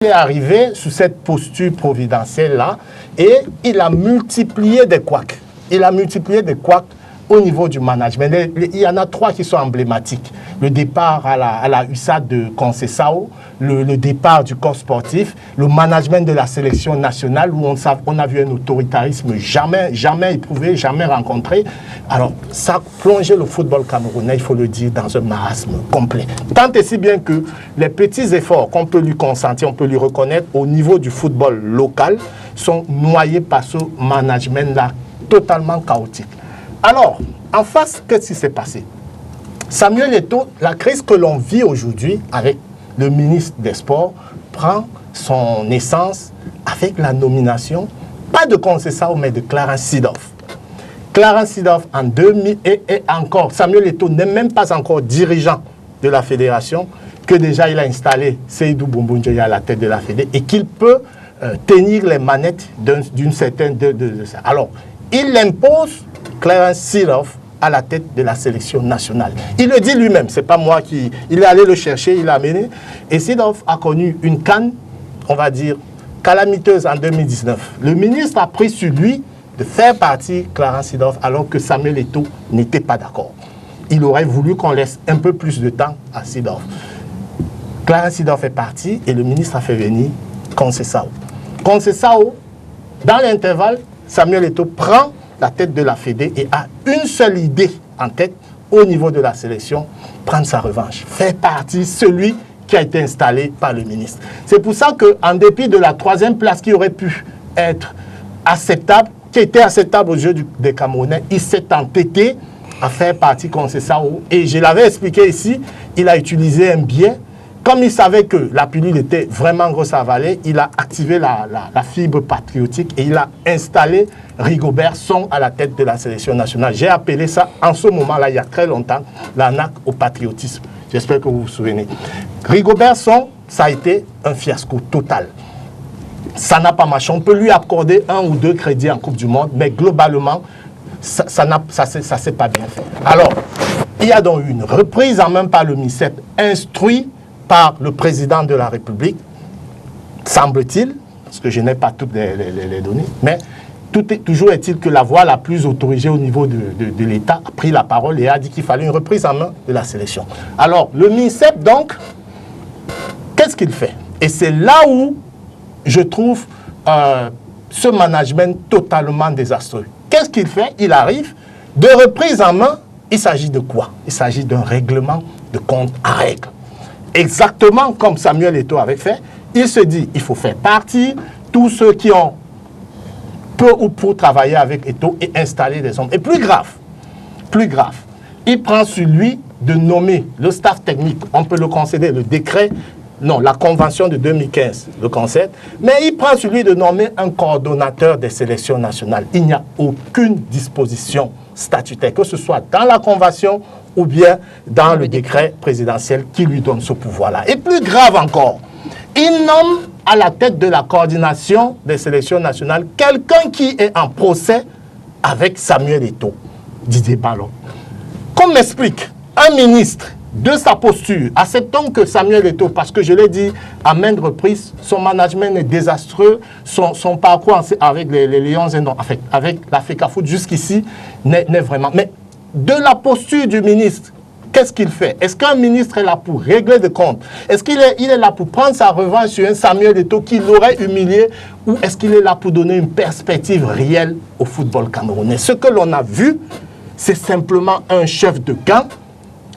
Il est arrivé sous cette posture providentielle-là et il a multiplié des couacs. Il a multiplié des couacs au niveau du management. Il y en a 3 qui sont emblématiques. Le départ à la USAD de Conceição, le départ du corps sportif, le management de la sélection nationale où on a vu un autoritarisme jamais éprouvé, jamais rencontré. Alors, ça a plongé le football camerounais, il faut le dire, dans un marasme complet. Tant et si bien que les petits efforts qu'on peut lui consentir, on peut lui reconnaître au niveau du football local, sont noyés par ce management-là totalement chaotique. Alors, en face, qu'est-ce qui s'est passé? Samuel Eto'o, la crise que l'on vit aujourd'hui avec le ministre des Sports prend son essence avec la nomination, pas de Conceição, mais de Clarence Seedorf. Clarence Seedorf en 2000, et encore, Samuel Eto'o n'est même pas encore dirigeant de la fédération, que déjà il a installé Seydou Boumboundjoya à la tête de la fédération et qu'il peut tenir les manettes d'une certaine... Alors, il impose Clarence Seedorf à la tête de la sélection nationale. Il le dit lui-même, c'est pas moi qui... Il est allé le chercher, il l'a amené. Et Seedorf a connu une canne, on va dire, calamiteuse en 2019. Le ministre a pris sur lui de faire partie Clarence Seedorf alors que Samuel Eto'o n'était pas d'accord. Il aurait voulu qu'on laisse un peu plus de temps à Seedorf. Clarence Seedorf est parti et le ministre a fait venir Conceição. Conceição, dans l'intervalle, Samuel Eto'o prend la tête de la Fédé et a une seule idée en tête au niveau de la sélection, prendre sa revanche, faire partie celui qui a été installé par le ministre. C'est pour ça qu'en dépit de la 3e place qui aurait pu être acceptable, qui était acceptable aux yeux des Camerounais, il s'est entêté à faire partie Conceição. Et je l'avais expliqué ici, il a utilisé un biais. Comme il savait que la pilule était vraiment grosse à avaler, il a activé la fibre patriotique et il a installé Rigobert Song à la tête de la sélection nationale. J'ai appelé ça, en ce moment-là, il y a très longtemps, l'arnaque au patriotisme. J'espère que vous vous souvenez. Rigobert Song, ça a été un fiasco total. Ça n'a pas marché. On peut lui accorder 1 ou 2 crédits en Coupe du Monde, mais globalement, ça s'est pas bien fait. Alors, il y a donc une reprise en main par le MICEP, instruit par le président de la République, semble-t-il, parce que je n'ai pas toutes les données, mais toujours est-il que la voix la plus autorisée au niveau de l'État a pris la parole et a dit qu'il fallait une reprise en main de la sélection. Alors, le MICEP, donc, qu'est-ce qu'il fait? Et c'est là où je trouve ce management totalement désastreux. Qu'est-ce qu'il fait? Il arrive, de reprise en main, il s'agit de quoi? Il s'agit d'un règlement de compte à règle. Exactement comme Samuel Eto'o avait fait, il se dit il faut faire partie tous ceux qui ont peu ou pour travailler avec Eto'o et installer des hommes. Et plus grave, il prend sur lui de nommer le staff technique, on peut le concéder, le décret, non, la convention de 2015 le concède, mais il prend sur lui de nommer un coordonnateur des sélections nationales. Il n'y a aucune disposition statutaire, que ce soit dans la convention ou bien dans le décret présidentiel qui lui donne ce pouvoir-là. Et plus grave encore, il nomme à la tête de la coordination des sélections nationales quelqu'un qui est en procès avec Samuel Eto'o, Didier Ballon. Qu'on m'explique, un ministre de sa posture, acceptons que Samuel Eto'o, parce que je l'ai dit à maintes reprises, son management est désastreux, son parcours avec les Lions, avec la FECAFOOT jusqu'ici n'est vraiment... Mais de la posture du ministre, qu'est-ce qu'il fait? Est-ce qu'un ministre est là pour régler des comptes? Est-ce qu'il est là pour prendre sa revanche sur un Samuel Eto'o qui l'aurait humilié? Ou est-ce qu'il est là pour donner une perspective réelle au football camerounais? Ce que l'on a vu, c'est simplement un chef de gang,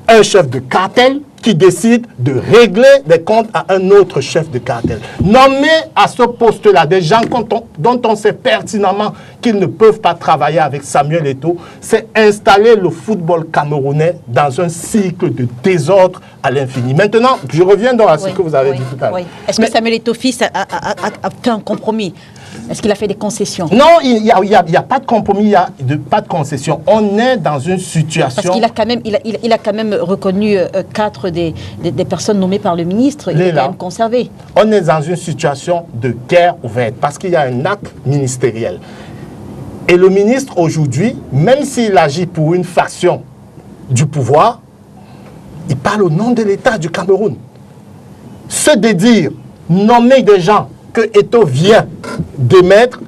un chef de cartel qui décide de régler des comptes à un autre chef de cartel. Nommer à ce poste-là des gens dont on sait pertinemment qu'ils ne peuvent pas travailler avec Samuel Eto'o, c'est installer le football camerounais dans un cycle de désordre à l'infini. Maintenant, je reviens dans ce que vous avez dit tout à l'heure. Oui. Est-ce que Samuel Eto'o fils a fait un compromis? Est-ce qu'il a fait des concessions? Non, il n'y a pas de compromis, il n'y a pas de concession. On est dans une situation... Parce qu'il a quand même reconnu 4 des personnes nommées par le ministre. Il est quand même conservé. On est dans une situation de guerre ouverte parce qu'il y a un acte ministériel. Et le ministre, aujourd'hui, même s'il agit pour une faction du pouvoir, il parle au nom de l'État du Cameroun. Se dédire nommer des gens que Eto'o vient d'émettre,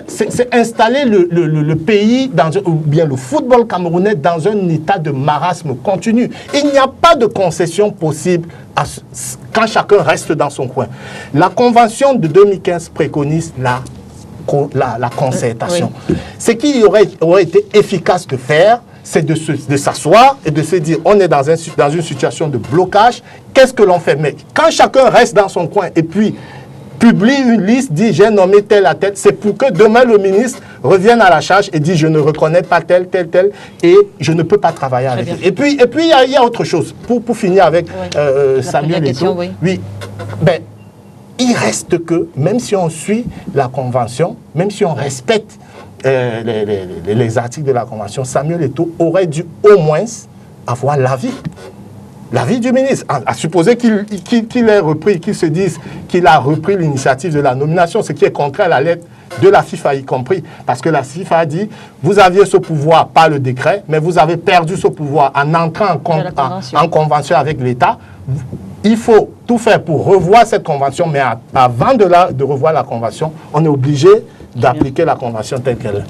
c'est installer le pays, ou bien le football camerounais, dans un état de marasme continu. Il n'y a pas de concession possible quand chacun reste dans son coin. La convention de 2015 préconise la concertation. Oui. Ce qui aurait été efficace de faire, c'est de s'asseoir et de se dire, on est dans une situation de blocage, qu'est-ce que l'on fait? Mais quand chacun reste dans son coin et puis publie une liste, dit j'ai nommé tel à tel, c'est pour que demain le ministre revienne à la charge et dit je ne reconnais pas tel, et je ne peux pas travailler avec lui. Et puis il y a autre chose, pour finir avec Samuel Eto'o. Oui. Ben, il reste que, même si on suit la convention, même si on respecte les articles de la convention, Samuel Eto'o aurait dû au moins avoir l'avis du ministre, à supposer qu'il ait repris, qu'il se dise qu'il a repris l'initiative de la nomination, ce qui est contraire à la lettre de la FIFA y compris, parce que la FIFA a dit, vous aviez ce pouvoir par le décret, mais vous avez perdu ce pouvoir en entrant en convention avec l'État. Il faut tout faire pour revoir cette convention, mais avant de revoir la convention, on est obligé d'appliquer la convention telle qu'elle est.